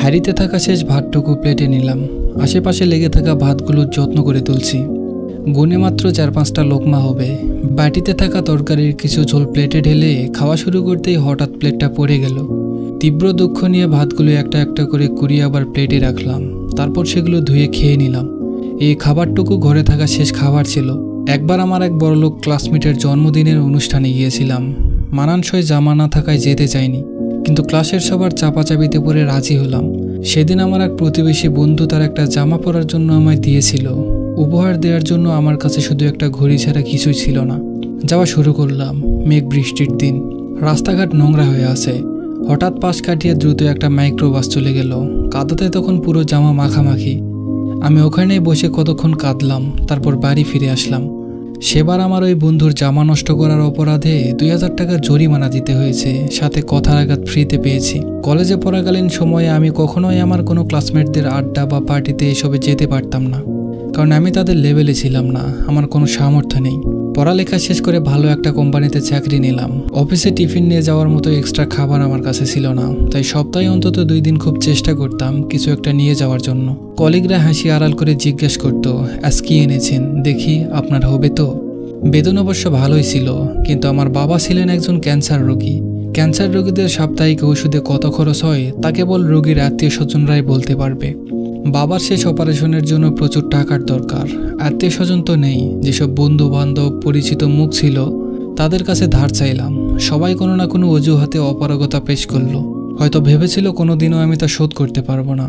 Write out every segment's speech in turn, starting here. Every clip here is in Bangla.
হাঁড়িতে থাকা শেষ ভাতটুকু প্লেটে নিলাম। আশেপাশে লেগে থাকা ভাতগুলোর যত্ন করে তুলছি। গুনে মাত্র 4-5টা লোকমা হবে। বাটিতে থাকা তরকারির কিছু ঝোল প্লেটে ঢেলে খাওয়া শুরু করতেই হঠাৎ প্লেটটা পড়ে গেল। তীব্র দুঃখ নিয়ে ভাতগুলো একটা একটা করে কুড়িয়ে আবার প্লেটে রাখলাম। তারপর সেগুলো ধুয়ে খেয়ে নিলাম। এই খাবারটুকু ঘরে থাকা শেষ খাবার ছিল। একবার আমার এক বড়লোক ক্লাসমেটের জন্মদিনের অনুষ্ঠানে গিয়েছিলাম। মানানসই জামা না থাকায় যেতে চাইনি, কিন্তু ক্লাসের সবার চাপাচাপিতে পড়ে রাজি হলাম। সেদিন আমার এক প্রতিবেশী বন্ধু তার একটা জামা পরার জন্য আমায় দিয়েছিল। উপহার দেওয়ার জন্য আমার কাছে শুধু একটা ঘড়ি ছাড়া কিছুই ছিল না। যাওয়া শুরু করলাম। মেঘ বৃষ্টির দিন, রাস্তাঘাট নোংরা হয়ে আছে। হঠাৎ পাশ কাটিয়ে দ্রুত একটা মাইক্রোবাস চলে গেল। কাদাতে তখন পুরো জামা মাখামাখি। আমি ওখানেই বসে কতক্ষণ কাঁদলাম, তারপর বাড়ি ফিরে আসলাম। সেবার আমার ওই বন্ধুর জামা নষ্ট করার অপরাধে 2000 টাকা জরিমানা দিতে হয়েছে, সাথে কথার আঘাত ফ্রিতে পেয়েছি। কলেজে পড়াকালীন সময়ে আমি কখনোই আমার কোনো ক্লাসমেটদের আড্ডা বা পার্টিতে এসবে যেতে পারতাম না, কারণ আমি তাদের লেভেলে ছিলাম না। আমার কোনো সামর্থ্য নেই। পড়ালেখা শেষ করে ভালো একটা কোম্পানিতে চাকরি নিলাম। অফিসে টিফিন নিয়ে যাওয়ার মতো এক্সট্রা খাবার আমার কাছে ছিল না, তাই সপ্তাহে অন্তত 2 দিন খুব চেষ্টা করতাম কিছু একটা নিয়ে যাওয়ার জন্য। কলিগরা হাসি আড়াল করে জিজ্ঞেস করতো, আজ কি এনেছেন দেখি, আপনার হবে তো? বেতন অবশ্য ভালোই ছিল, কিন্তু আমার বাবা ছিলেন একজন ক্যান্সার রোগী। ক্যান্সার রোগীদের সাপ্তাহিক ওষুধে কত খরচ হয় তা কেবল রোগীর আত্মীয় স্বজনরাই বলতে পারবে। বাবার শেষ অপারেশনের জন্য প্রচুর টাকার দরকার। আত্মীয় স্বজন তো নেই। যেসব বন্ধু বান্ধব পরিচিত মুখ ছিল তাদের কাছে ধার চাইলাম। সবাই কোনো না কোনো অজুহাতে অপারগতা পেশ করলো। হয়তো ভেবেছিল কোনোদিনও আমি তা শোধ করতে পারবো না।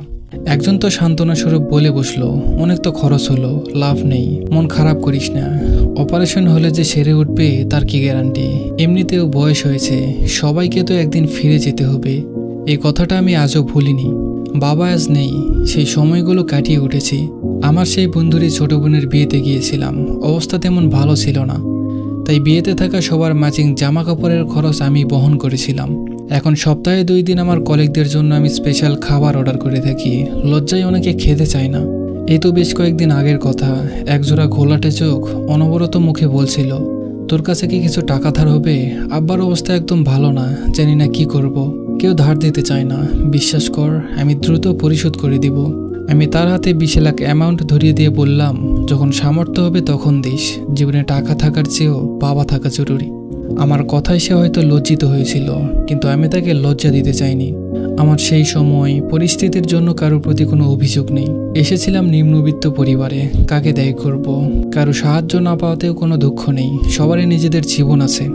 একজন তো সান্ত্বনা স্বরূপ বলে বসলো, অনেক তো খরচ হলো, লাভ নেই, মন খারাপ করিস না। অপারেশন হলে যে সেরে উঠবে তার কি গ্যারান্টি? এমনিতেও বয়স হয়েছে, সবাইকে তো একদিন ফিরে যেতে হবে। এই কথাটা আমি আজও ভুলিনি। বাবা আজ নেই, সেই সময়গুলো কাটিয়ে উঠেছি। আমার সেই বন্ধুরই ছোট বোনের বিয়েতে গিয়েছিলাম। অবস্থা তেমন ভালো ছিল না, তাই বিয়েতে থাকা সবার ম্যাচিং জামা কাপড়ের খরচ আমি বহন করেছিলাম। এখন সপ্তাহে 2 দিন আমার কলিগদের জন্য আমি স্পেশাল খাবার অর্ডার করে থাকি। লজ্জায় অনেকে খেতে চায় না। এই তো বেশ কয়েকদিন আগের কথা, একজোড়া ঘোলাটে চোখ অনবরত মুখে বলছিল, তোর কাছে কি কিছু টাকা ধার হবে? আব্বার অবস্থা একদম ভালো না, জানি না কি করব। কেউ ধার দিতে চায় না। বিশ্বাস কর, আমি দ্রুত পরিশোধ করে দিব। আমি তার হাতে 20 লাখ অ্যামাউন্ট ধরিয়ে দিয়ে বললাম, যখন সামর্থ্য হবে তখন দিস। জীবনে টাকা থাকার চেয়েও বাবা থাকা জরুরি। আমার কথায় সে হয়তো লজ্জিত হয়েছিল, কিন্তু আমি তাকে লজ্জা দিতে চাইনি। আমার সেই সময় পরিস্থিতির জন্য কারোর প্রতি কোনো অভিযোগ নেই। এসেছিলাম নিম্নবিত্ত পরিবারে, কাকে দায়ী করব? কারো সাহায্য না পাওয়াতেও কোনো দুঃখ নেই। সবারই নিজেদের জীবন আছে,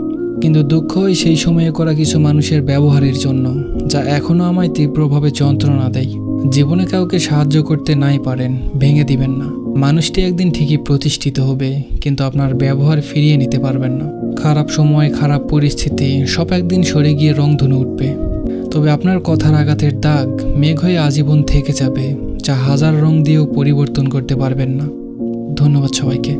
কিন্তু দুঃখ হয় সেই সময়ে করা কিছু মানুষের ব্যবহারের জন্য, যা এখনও আমায় তীব্রভাবে যন্ত্রণা দেয়। জীবনে কাউকে সাহায্য করতে নাই পারেন, ভেঙে দিবেন না। মানুষটি একদিন ঠিকই প্রতিষ্ঠিত হবে, কিন্তু আপনার ব্যবহার ফিরিয়ে নিতে পারবেন না। খারাপ সময়, খারাপ পরিস্থিতি সব একদিন সরে গিয়ে রংধনু উঠবে, তবে আপনার কথার আঘাতের দাগ মেঘ হয়ে আজীবন থেকে যাবে, যা হাজার রং দিয়েও পরিবর্তন করতে পারবেন না। ধন্যবাদ সবাইকে।